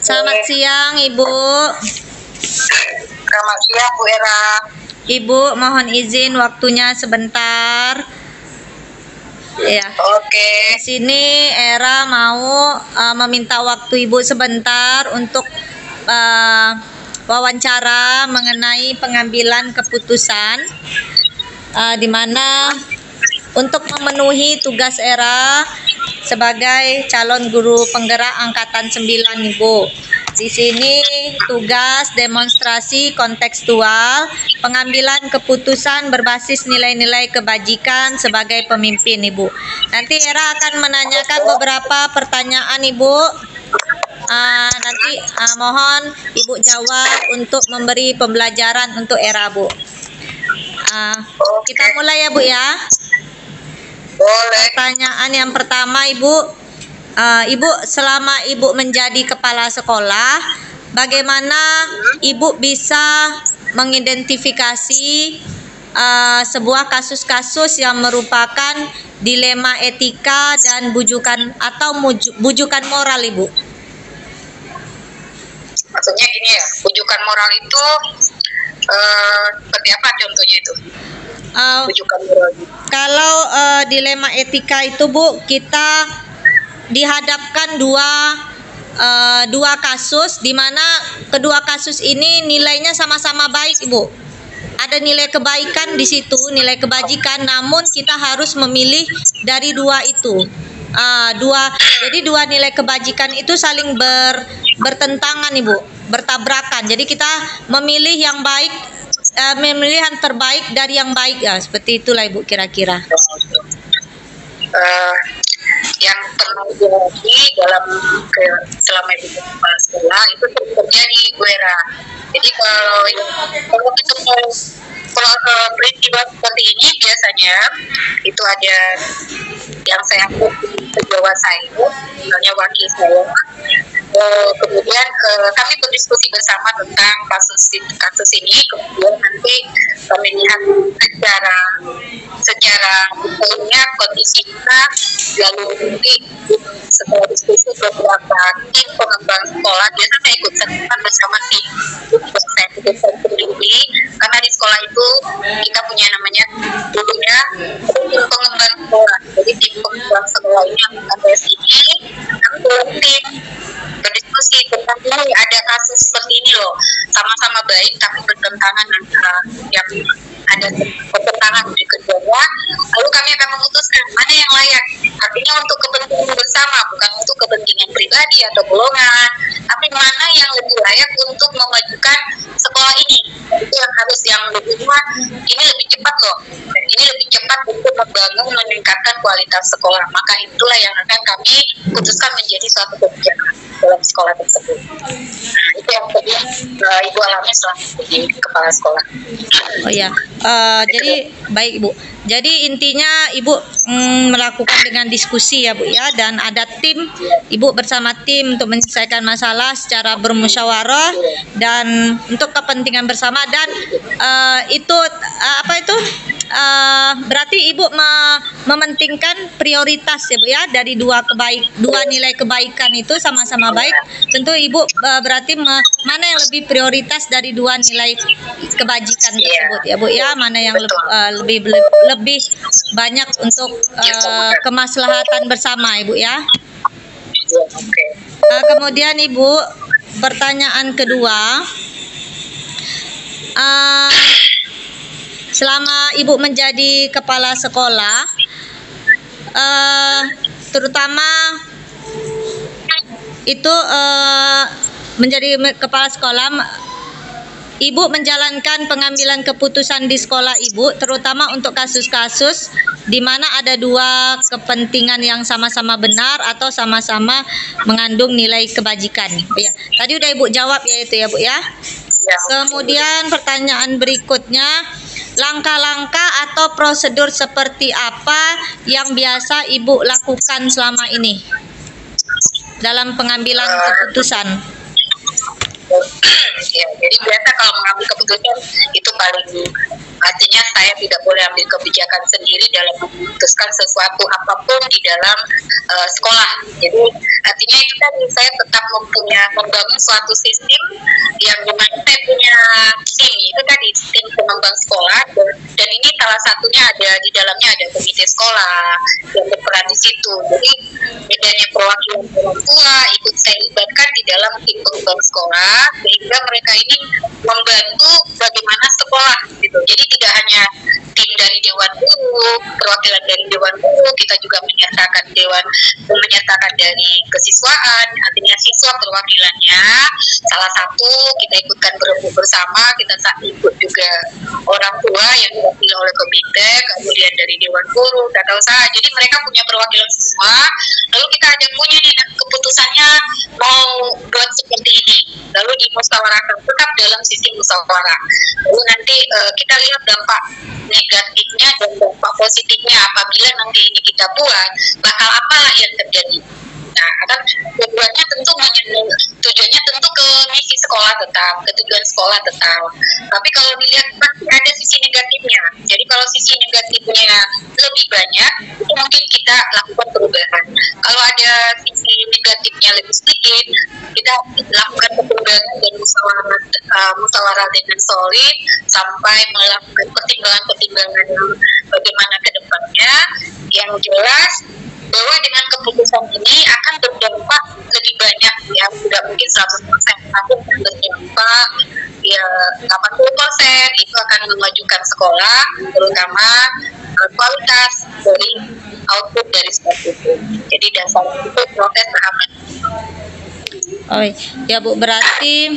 Selamat siang, Ibu. Selamat siang, Bu Era. Ibu, mohon izin waktunya sebentar. Ya. Oke. Di sini Era mau meminta waktu Ibu sebentar untuk wawancara mengenai pengambilan keputusan, di mana untuk memenuhi tugas Era sebagai calon guru penggerak angkatan 9, Ibu. Di sini tugas demonstrasi kontekstual, pengambilan keputusan berbasis nilai-nilai kebajikan sebagai pemimpin, Ibu. Nanti Era akan menanyakan beberapa pertanyaan, Ibu. Nanti mohon Ibu jawab untuk memberi pembelajaran untuk Era, Bu. Kita mulai ya, Bu ya. Boleh. Pertanyaan yang pertama, Ibu. Ibu, selama Ibu menjadi kepala sekolah, bagaimana Ibu bisa mengidentifikasi sebuah kasus-kasus yang merupakan dilema etika dan bujukan moral, Ibu? Maksudnya gini ya, bujukan moral itu seperti apa contohnya itu? Bujukan moral. Kalau dilema etika itu, Bu, kita dihadapkan dua kasus, di mana kedua kasus ini nilainya sama-sama baik, Ibu. Ada nilai kebaikan di situ, nilai kebajikan, namun kita harus memilih dari dua itu. Jadi dua nilai kebajikan itu saling bertentangan, Ibu, bertabrakan. Jadi kita memilih yang baik, memilih yang terbaik dari yang baik, ya, seperti itulah, Ibu, kira-kira. Yang pernah terjadi dalam selama di kepala sekolah itu terjadi, Bu Era. Jadi kalau peristiwa seperti ini biasanya itu ada yang saya sejawat saya, misalnya wakil saya. Kemudian kami berdiskusi bersama tentang kasus ini. Kemudian nanti kami lihat secara detailnya kondisi kita, lalu nanti setelah diskusi beberapa tim pengembang sekolah, biasa saya ikut serta bersama tim. Saya ikut sendiri karena di sekolah itu kita punya namanya dulunya tim pengembang sekolah. Jadi tim pengembang sekolah ini yang ini kami tim berdiskusi tentang ini, ada kasus seperti ini loh, sama-sama baik tapi bertentangan antara yang ada pertentangan di keduanya, lalu kami akan memutuskan mana yang layak, artinya untuk kepentingan bersama, bukan untuk kepentingan pribadi atau golongan, tapi mana yang lebih layak untuk memajukan sekolah ini. Itu yang harus yang lebih ini lebih cepat loh, ini lebih cepat untuk membangun, meningkatkan kualitas sekolah, maka itulah yang akan kami putuskan menjadi suatu kebijakan dalam sekolah tersebut. Nah, itu yang tadi Ibu alami selama jadi kepala sekolah. Oh ya, jadi baik, Bu. Jadi intinya Ibu melakukan dengan diskusi, ya, Bu ya, dan ada tim, Ibu bersama tim untuk menyelesaikan masalah secara bermusyawarah dan untuk kepentingan bersama, dan itu berarti Ibu mementingkan prioritas, ya, Bu ya, dari dua nilai kebaikan itu sama-sama baik. Tentu Ibu berarti mana yang lebih prioritas dari dua nilai kebajikan tersebut, ya, Bu ya, mana yang lebih banyak untuk kemaslahatan bersama, Ibu ya. Kemudian Ibu, pertanyaan kedua, selama Ibu menjadi kepala sekolah, terutama itu menjadi kepala sekolah, Ibu menjalankan pengambilan keputusan di sekolah Ibu, terutama untuk kasus-kasus di mana ada dua kepentingan yang sama-sama benar atau sama-sama mengandung nilai kebajikan. Ya, tadi udah Ibu jawab ya itu, ya, Bu ya. Kemudian pertanyaan berikutnya, langkah-langkah atau prosedur seperti apa yang biasa Ibu lakukan selama ini dalam pengambilan keputusan? Jadi biasa kalau mengambil keputusan itu paling, artinya saya tidak boleh ambil kebijakan sendiri dalam memutuskan sesuatu apapun di dalam sekolah. Jadi artinya itu tadi, saya tetap membangun suatu sistem yang dimana saya punya tim, itu tadi tim pengembang sekolah, dan ini salah satunya ada di dalamnya ada komite sekolah yang berperan di situ. Jadi adanya perwakilan orang tua ikut saya libatkan di dalam tim pengembang sekolah, sehingga mereka ini membantu bagaimana sekolah gitu. Jadi tidak hanya tim dari dewan guru, perwakilan dari dewan guru, kita juga menyertakan dari kesiswaan, artinya siswa perwakilannya. Salah satu kita ikutkan berembuk bersama, kita ikut juga orang tua yang diwakili oleh komite, kemudian dari dewan guru, tata usaha. Jadi mereka punya perwakilan semua. Lalu kita ada punya nih keputusannya mau buat seperti ini. Lalu dimusyawarahkan tetap dalam sistem musyawarah. Lalu nanti kita lihat dampak negatifnya dan dampak positifnya apabila nanti ini kita buat, bakal apalah yang terjadi. Nah, kan tujuannya tentu ke misi sekolah tetap, ke tujuan sekolah tetap. Tapi kalau dilihat pasti ada sisi negatifnya. Jadi kalau sisi negatifnya lebih banyak, itu mungkin kita lakukan perubahan. Kalau ada sisi negatifnya lebih sedikit, kita lakukan perubahan dan musyawarah dengan solid sampai melakukan pertimbangan bagaimana ke depannya. Yang jelas bahwa dengan keputusan ini akan berdampak lebih banyak, ya tidak mungkin 100%, tapi berdampak ya 80% itu akan memajukan sekolah, terutama kualitas dari output dari sekolah itu. Jadi dasar itu proses tahapan. Oh ya Bu, berarti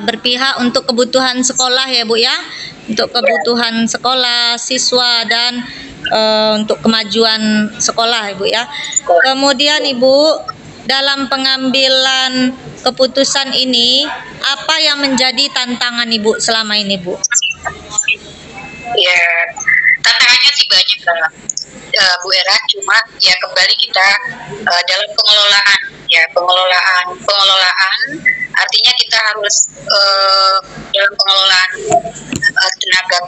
berpihak untuk kebutuhan sekolah ya Bu ya, untuk kebutuhan sekolah, siswa, dan untuk kemajuan sekolah Ibu ya. Kemudian Ibu, dalam pengambilan keputusan ini, apa yang menjadi tantangan Ibu selama ini Bu? Ya, tantangannya sih banyak Bu Era, cuma ya kembali kita dalam pengelolaan, ya pengelolaan artinya kita harus dalam pengelolaan tenaga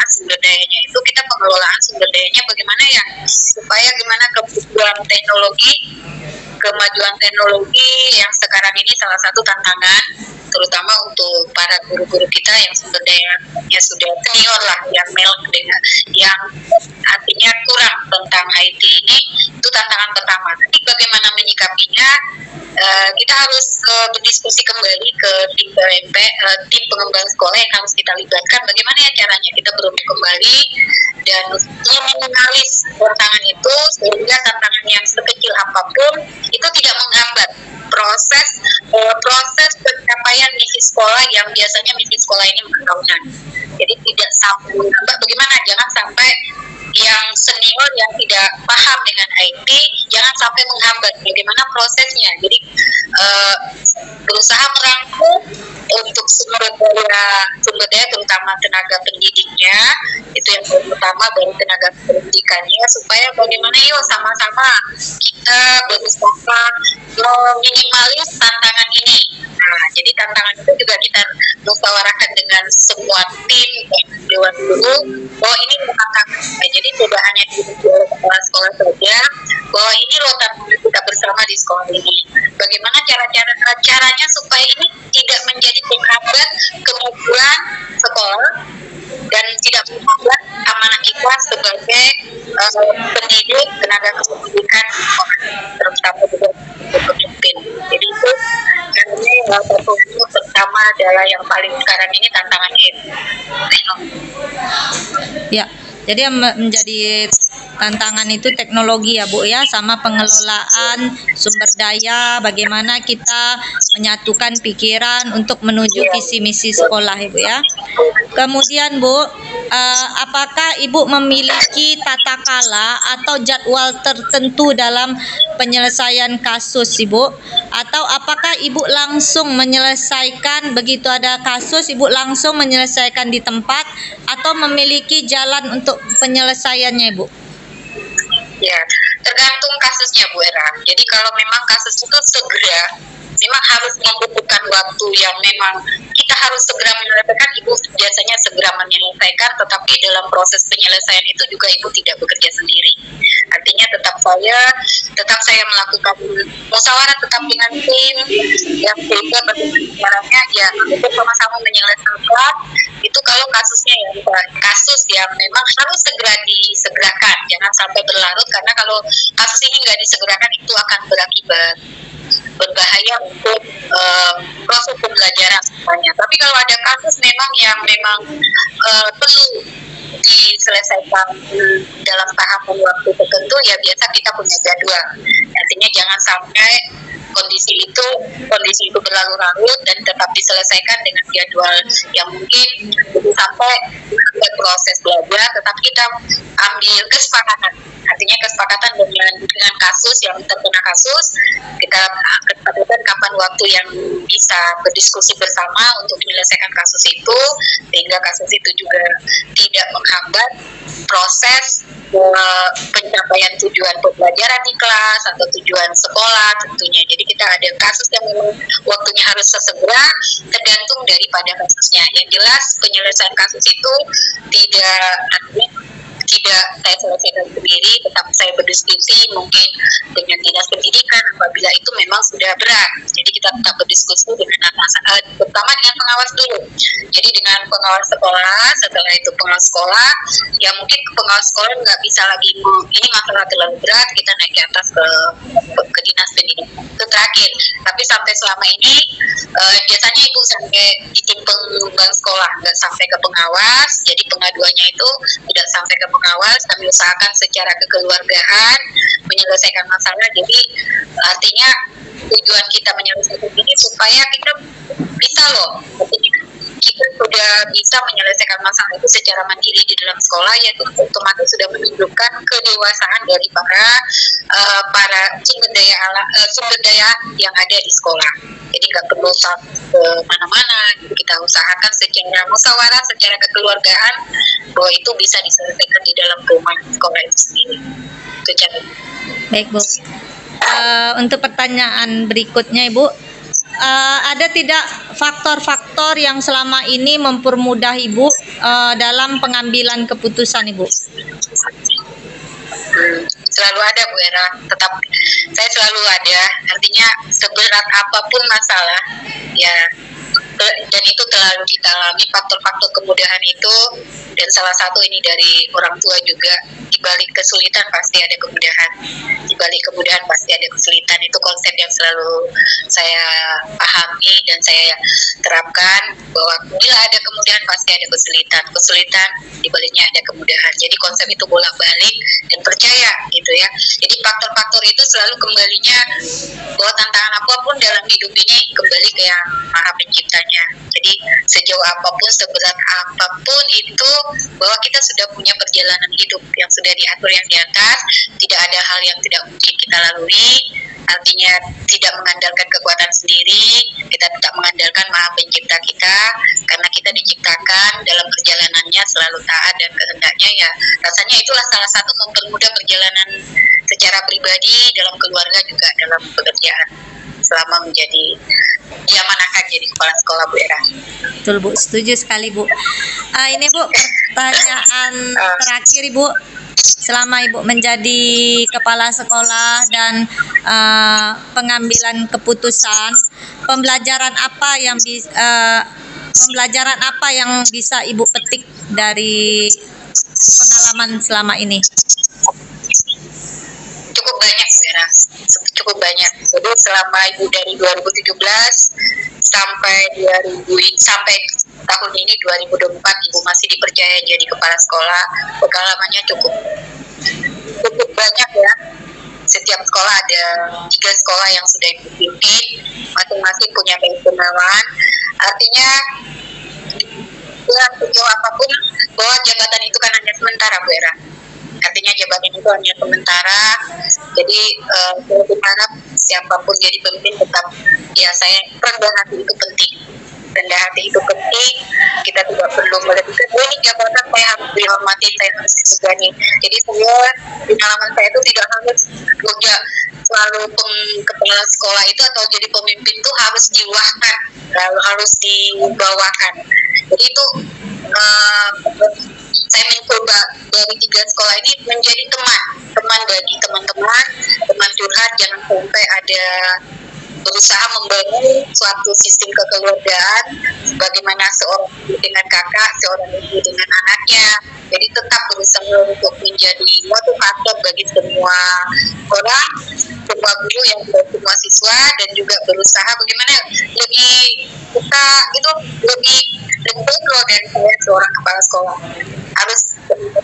sumber dayanya itu kita pengelolaan sumber dayanya bagaimana ya, supaya gimana kemajuan teknologi yang sekarang ini salah satu tantangan, terutama untuk para guru-guru kita yang sumber dayanya sudah senior lah, yang melek dengan yang artinya kurang tentang IT ini, itu tantangan pertama. Tapi bagaimana menyikapinya, kita harus berdiskusi kembali ke tim pengembang sekolah yang harus kita libatkan, bagaimana ya caranya kita berunding kembali dan meminimalis tantangan itu, sehingga tantangan yang sekecil apapun itu tidak menghambat proses pencapaian misi sekolah yang biasanya misi sekolah ini tahunan. Jadi tidak sampai menghambat, bagaimana jangan sampai yang senior yang tidak paham dengan IT jangan sampai menghambat bagaimana prosesnya. Jadi berusaha merangkul untuk sumber daya terutama tenaga pendidiknya, itu yang pertama, dari tenaga pendidikannya, supaya bagaimana yuk sama-sama kita berusaha meminimalis tantangan ini. Nah, jadi tantangan itu juga kita musyawarahkan dengan semua tim dewan guru bahwa ini tantangan. Jadi tidak hanya di kepala sekolah saja, bahwa ini loh tantangan kita bersama di sekolah ini. Bagaimana caranya supaya ini tidak menjadi penghambat kemajuan sekolah dan tidak menghambat amanah kita sebagai pendidik, tenaga kependidikan, terutama juga pemimpin. Jadi itu karena yang pertama adalah yang paling sekarang ini tantangannya itu. Ya, jadi yang menjadi tantangan itu teknologi ya Bu ya, sama pengelolaan sumber daya, bagaimana kita menyatukan pikiran untuk menuju visi misi sekolah Ibu ya. Kemudian Bu, apakah Ibu memiliki tata kala atau jadwal tertentu dalam penyelesaian kasus Ibu? Atau apakah Ibu langsung menyelesaikan, begitu ada kasus Ibu langsung menyelesaikan di tempat, atau memiliki jalan untuk penyelesaiannya Ibu? Ya, Tergantung kasusnya Bu Era. Jadi kalau memang kasus itu segera, memang harus membutuhkan waktu yang memang kita harus segera menyelesaikan, Ibu biasanya segera menyelesaikan, tetapi dalam proses penyelesaian itu juga Ibu tidak bekerja sendiri. Artinya tetap saya melakukan musyawarah tetap dengan tim yang sehingga bagaimana caranya ya untuk sama-sama menyelesaikan itu kalau kasusnya kasus yang memang harus segera disegerakan, jangan sampai berlarut karena kalau kasus ini nggak disegerakan itu akan berakibat berbahaya untuk proses pembelajaran semuanya. Tapi kalau ada kasus yang memang perlu diselesaikan dalam tahapan waktu tertentu, ya biasa kita punya jadwal. Artinya jangan sampai kondisi itu berlarut-larut dan tetap diselesaikan dengan jadwal yang mungkin sampai proses belajar, tetapi kita ambil kesepakatan. Artinya kesepakatan dengan kasus yang terkena kasus, kita kesepakatan kapan waktu yang bisa berdiskusi bersama untuk menyelesaikan kasus itu, sehingga kasus itu juga tidak menghambat proses pencapaian tujuan pembelajaran di kelas atau tujuan sekolah tentunya. Jadi kita ada kasus yang memang waktunya harus sesegera, tergantung daripada kasusnya. Yang jelas penyelesaian kasus itu tidak saya selesaikan sendiri, tetapi saya berdiskusi mungkin dengan dinas pendidikan apabila itu memang sudah berat. Jadi kita tetap berdiskusi dengan terutama dengan pengawas dulu. Jadi dengan pengawas sekolah, setelah itu pengawas sekolah, ya mungkin pengawas sekolah nggak bisa lagi ini masalah terlalu berat, kita naik ke atas ke dinas pendidikan. Itu terakhir. Tapi sampai selama ini biasanya Ibu sampai di tim pengembang sekolah, nggak sampai ke pengawas. Jadi pengaduannya itu tidak sampai ke pengawas, kami usahakan secara kekeluargaan menyelesaikan masalah. Jadi artinya tujuan kita menyelesaikan ini supaya kita bisa kita sudah bisa menyelesaikan masalah itu secara mandiri di dalam sekolah, yaitu otomatis sudah menunjukkan kedewasaan dari para sumber daya yang ada di sekolah. Jadi nggak perlu ke mana-mana, kita usahakan secara musyawarah, secara kekeluargaan bahwa itu bisa diselesaikan di dalam rumah sekolah itu sendiri. Itu cara. Baik Bu. Untuk pertanyaan berikutnya Ibu, ada tidak faktor-faktor yang selama ini mempermudah Ibu dalam pengambilan keputusan Ibu? Selalu ada Bu Era, saya selalu ada. Artinya seberat apapun masalah, ya dan itu terlalu kita alami faktor-faktor kemudahan itu, dan salah satu ini dari orang tua juga. Di balik kesulitan pasti ada kemudahan, di balik kemudahan pasti ada kesulitan. Itu konsep yang selalu saya pahami dan saya terapkan, bahwa bila ada kemudahan pasti ada kesulitan di baliknya ada kemudahan. Jadi konsep itu bolak-balik dan percaya gitu ya. Jadi faktor-faktor itu selalu kembalinya bahwa tantangan apapun dalam hidup ini kembali ke yang Maha Penciptanya. Jadi sejauh apapun, seberat apapun itu, bahwa kita sudah punya perjalanan hidup yang sudah diatur yang di atas, tidak ada hal yang tidak mungkin kita lalui. Artinya tidak mengandalkan kekuatan sendiri, kita tetap mengandalkan Maha Pencipta kita, karena kita diciptakan dalam perjalanannya selalu taat dan kehendaknya, ya rasanya itulah salah satu mempermudah perjalanan secara pribadi, dalam keluarga juga dalam pekerjaan selama menjadi akan jadi kepala sekolah Bu Era. Betul Bu, setuju sekali Bu. Ini Bu, pertanyaan terakhir Ibu. Selama Ibu menjadi kepala sekolah dan pengambilan keputusan, pembelajaran apa yang bisa Ibu petik dari pengalaman selama ini? Cukup banyak Bu Era, cukup banyak. Jadi selama Ibu dari 2017 sampai tahun ini 2024 Ibu masih dipercaya jadi kepala sekolah, pengalamannya cukup banyak ya. Setiap sekolah ada 3 sekolah yang sudah Ibu pimpin, masing-masing punya keistimewaan. Artinya sejauh apapun bahwa jabatan itu kan hanya sementara Bu Era. Artinya jabatan itu hanya sementara. Jadi saya berharap siapapun jadi pemimpin tetap, ya saya rendah hati itu penting. rendah hati itu penting. Kita tidak perlu melebihkan, ini jabatan saya harus dihormati, saya harus disegani. Jadi saya, pengalaman saya itu tidak harus ya, selalu kepala sekolah itu atau jadi pemimpin itu harus diwahkan, lalu harus dibawakan. Jadi itu saya mencoba dari 3 sekolah ini menjadi teman bagi teman-teman, teman curhat. Jangan sampai ada berusaha membangun suatu sistem kekeluargaan, bagaimana seorang ibu dengan kakak, seorang ibu dengan anaknya. Jadi tetap berusaha untuk menjadi motivator bagi semua orang, semua guru yang semua siswa, dan juga berusaha bagaimana lebih kita itu lebih baik loh dari saya seorang kepala sekolah.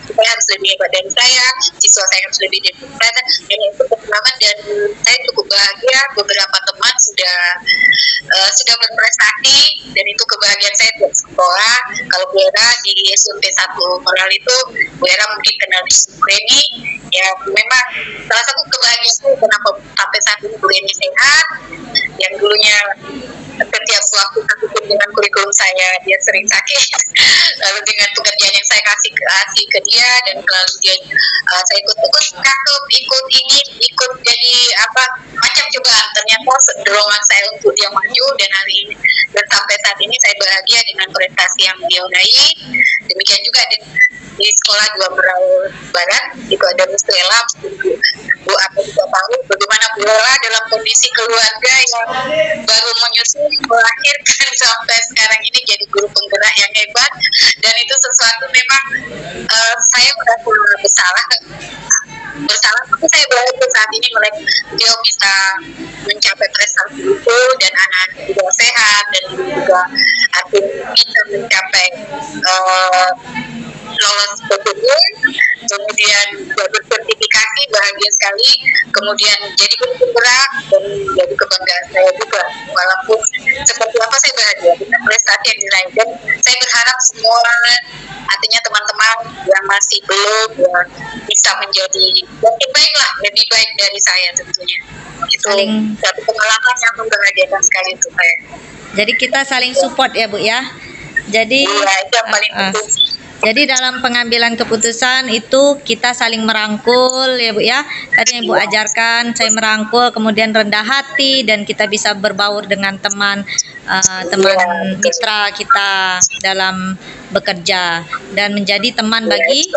Saya harus lebih hebat dari saya, siswa saya harus lebih dari saya, dan itu pengalaman, dan saya cukup bahagia. Beberapa teman sudah berprestasi, dan itu kebahagiaan saya buat sekolah. Kalau Bu Era di SMP 1 Moral itu, Bu Era mungkin kenal di Reni, ya memang salah satu kebahagiaan saya kenapa sampai saat ini Bu Reni sehat. Yang dulunya setiap waktu satu dengan kurikulum saya, dia sering sakit. Lalu dengan pekerjaan yang saya kasih ke dia, dan selalu dia saya ikut jadi macam cobaan. Ternyata dorongan saya untuk dia maju, dan hari ini dan sampai saat ini saya bahagia dengan prestasi yang dia raih. Demikian juga di sekolah 2 Berau Barat itu ada Bu Stella, Bu Apa juga tahu bagaimana Bu Ella dalam kondisi keluarga yang baru menyusui, melahirkan sampai sekarang ini jadi guru penggerak yang hebat. Dan itu sesuatu memang saya merasa bersalah, tapi saya bahagia saat ini melihat dia bisa mencapai prestasi itu, dan anak juga sehat, dan juga akhirnya bisa mencapai lolos PTN, kemudian bersertifikasi, bahagia sekali, kemudian jadi guru penggerak, dan jadi kebanggaan saya juga. Walaupun seperti apa, saya bahagia dengan prestasi yang diraih, dan saya berharap semua artinya teman-teman yang masih belum ya, bisa menjadi lebih baik lah, lebih baik dari saya tentunya. Itu satu pengalaman yang membahagiakan sekali untuk saya. Jadi kita saling support ya Bu ya. Jadi itu yang paling penting. Jadi dalam pengambilan keputusan itu kita saling merangkul ya Bu ya. Tadi yang Ibu ajarkan, saya merangkul, kemudian rendah hati, dan kita bisa berbaur dengan teman mitra kita dalam bekerja, dan menjadi teman bagi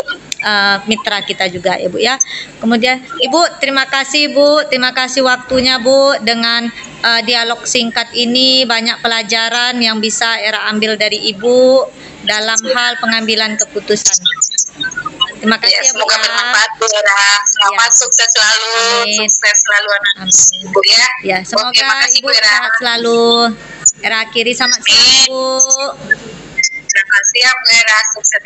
mitra kita juga ya Bu ya. Kemudian Ibu, terima kasih Bu, terima kasih waktunya Bu. Dengan dialog singkat ini banyak pelajaran yang bisa Era ambil dari Ibu dalam hal pengambilan keputusan. Terima kasih ya Bu. Semoga bermanfaat Bu Era. Selamat, sukses selalu. Amin. Sukses selalu anak Bu ya. Ya, semoga Ibu sehat selalu. Era akhiri, selamat siang Bu. Terima kasih ya Bu Era, sukses.